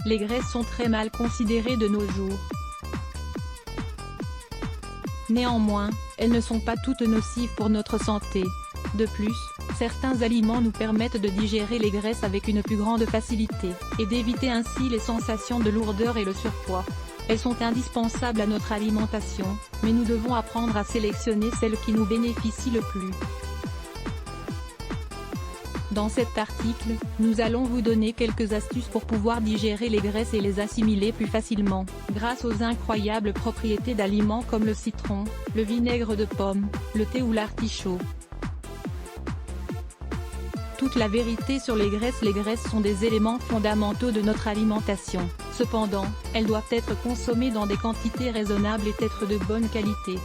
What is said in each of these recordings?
les graisses sont très mal considérées de nos jours. Néanmoins, elles ne sont pas toutes nocives pour notre santé. De plus, certains aliments nous permettent de digérer les graisses avec une plus grande facilité, et d'éviter ainsi les sensations de lourdeur et le surpoids. Elles sont indispensables à notre alimentation, mais nous devons apprendre à sélectionner celles qui nous bénéficient le plus. Dans cet article, nous allons vous donner quelques astuces pour pouvoir digérer les graisses et les assimiler plus facilement, grâce aux incroyables propriétés d'aliments comme le citron, le vinaigre de pomme, le thé ou l'artichaut. Toute la vérité sur les graisses sont des éléments fondamentaux de notre alimentation. Cependant, elles doivent être consommées dans des quantités raisonnables et être de bonne qualité.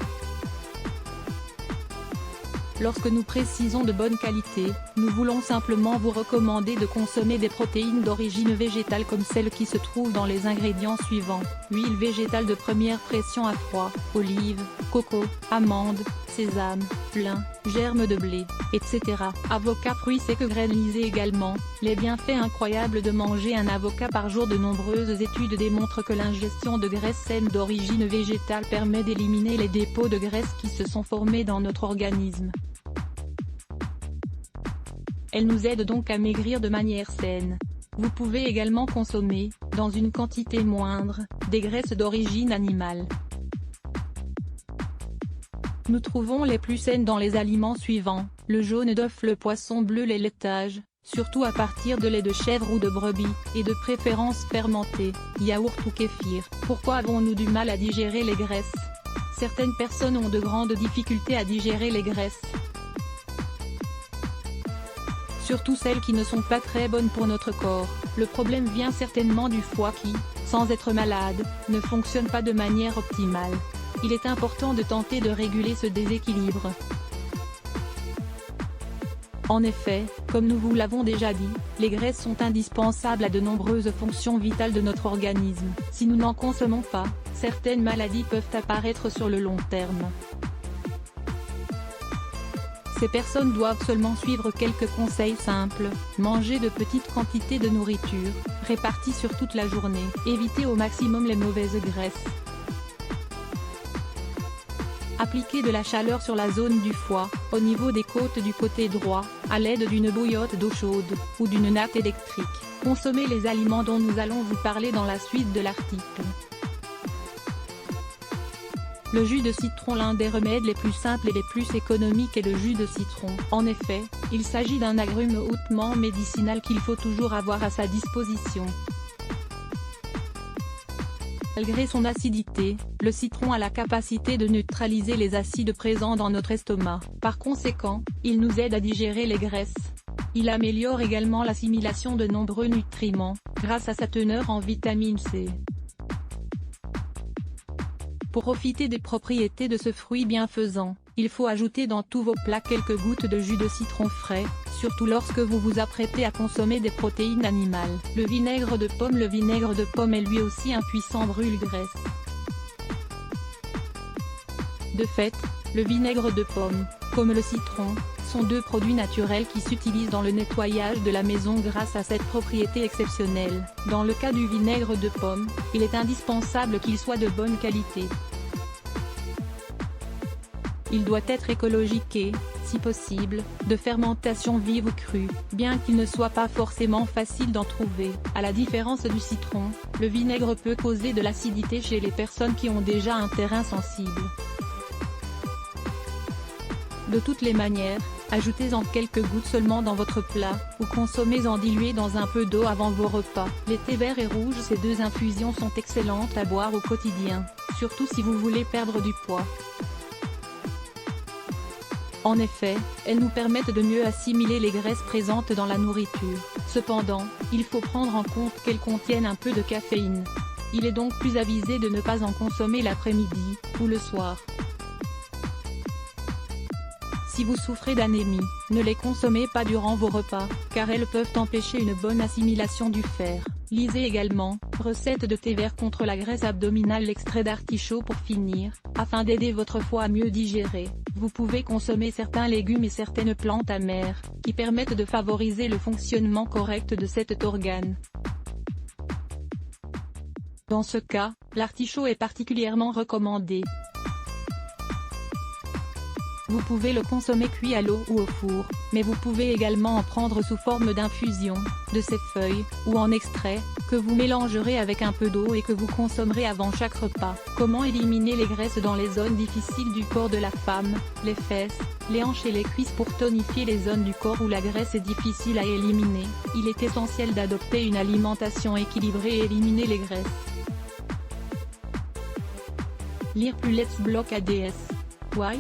Lorsque nous précisons de bonne qualité, nous voulons simplement vous recommander de consommer des protéines d'origine végétale comme celles qui se trouvent dans les ingrédients suivants: huile végétale de première pression à froid, olives, coco, amandes, sésame, lin, germes de blé, etc. Avocat, fruits secs, graines lisées également. Les bienfaits incroyables de manger un avocat par jour. De nombreuses études démontrent que l'ingestion de graisses saines d'origine végétale permet d'éliminer les dépôts de graisse qui se sont formés dans notre organisme. Elle nous aide donc à maigrir de manière saine. Vous pouvez également consommer, dans une quantité moindre, des graisses d'origine animale. Nous trouvons les plus saines dans les aliments suivants: le jaune d'œuf, le poisson bleu, les laitages, surtout à partir de lait de chèvre ou de brebis, et de préférence fermenté, yaourt ou kéfir. Pourquoi avons-nous du mal à digérer les graisses? Certaines personnes ont de grandes difficultés à digérer les graisses. Surtout celles qui ne sont pas très bonnes pour notre corps. Le problème vient certainement du foie qui, sans être malade, ne fonctionne pas de manière optimale. Il est important de tenter de réguler ce déséquilibre. En effet, comme nous vous l'avons déjà dit, les graisses sont indispensables à de nombreuses fonctions vitales de notre organisme. Si nous n'en consommons pas, certaines maladies peuvent apparaître sur le long terme. Ces personnes doivent seulement suivre quelques conseils simples: manger de petites quantités de nourriture, réparties sur toute la journée, éviter au maximum les mauvaises graisses. Appliquer de la chaleur sur la zone du foie, au niveau des côtes du côté droit, à l'aide d'une bouillotte d'eau chaude, ou d'une natte électrique. Consommer les aliments dont nous allons vous parler dans la suite de l'article. Le jus de citron. L'un des remèdes les plus simples et les plus économiques est le jus de citron. En effet, il s'agit d'un agrume hautement médicinal qu'il faut toujours avoir à sa disposition. Malgré son acidité, le citron a la capacité de neutraliser les acides présents dans notre estomac. Par conséquent, il nous aide à digérer les graisses. Il améliore également l'assimilation de nombreux nutriments, grâce à sa teneur en vitamine C. Pour profiter des propriétés de ce fruit bienfaisant, il faut ajouter dans tous vos plats quelques gouttes de jus de citron frais, surtout lorsque vous vous apprêtez à consommer des protéines animales. Le vinaigre de pomme. Le vinaigre de pomme est lui aussi un puissant brûle-graisse. De fait, le vinaigre de pomme, comme le citron, sont deux produits naturels qui s'utilisent dans le nettoyage de la maison grâce à cette propriété exceptionnelle. Dans le cas du vinaigre de pomme, il est indispensable qu'il soit de bonne qualité. Il doit être écologique et, si possible, de fermentation vive ou crue, bien qu'il ne soit pas forcément facile d'en trouver. À la différence du citron, le vinaigre peut causer de l'acidité chez les personnes qui ont déjà un terrain sensible. De toutes les manières, ajoutez-en quelques gouttes seulement dans votre plat, ou consommez-en dilué dans un peu d'eau avant vos repas. Les thés verts et rouges. Ces deux infusions sont excellentes à boire au quotidien, surtout si vous voulez perdre du poids. En effet, elles nous permettent de mieux assimiler les graisses présentes dans la nourriture. Cependant, il faut prendre en compte qu'elles contiennent un peu de caféine. Il est donc plus avisé de ne pas en consommer l'après-midi, ou le soir. Si vous souffrez d'anémie, ne les consommez pas durant vos repas, car elles peuvent empêcher une bonne assimilation du fer. Lisez également, recette de thé vert contre la graisse abdominale. L'extrait d'artichaut. Pour finir, afin d'aider votre foie à mieux digérer, vous pouvez consommer certains légumes et certaines plantes amères, qui permettent de favoriser le fonctionnement correct de cet organe. Dans ce cas, l'artichaut est particulièrement recommandé. Vous pouvez le consommer cuit à l'eau ou au four, mais vous pouvez également en prendre sous forme d'infusion, de ses feuilles, ou en extrait, que vous mélangerez avec un peu d'eau et que vous consommerez avant chaque repas. Comment éliminer les graisses dans les zones difficiles du corps de la femme, les fesses, les hanches et les cuisses? Pour tonifier les zones du corps où la graisse est difficile à éliminer, il est essentiel d'adopter une alimentation équilibrée et éliminer les graisses. Lire plus Let's Block ADS. Why?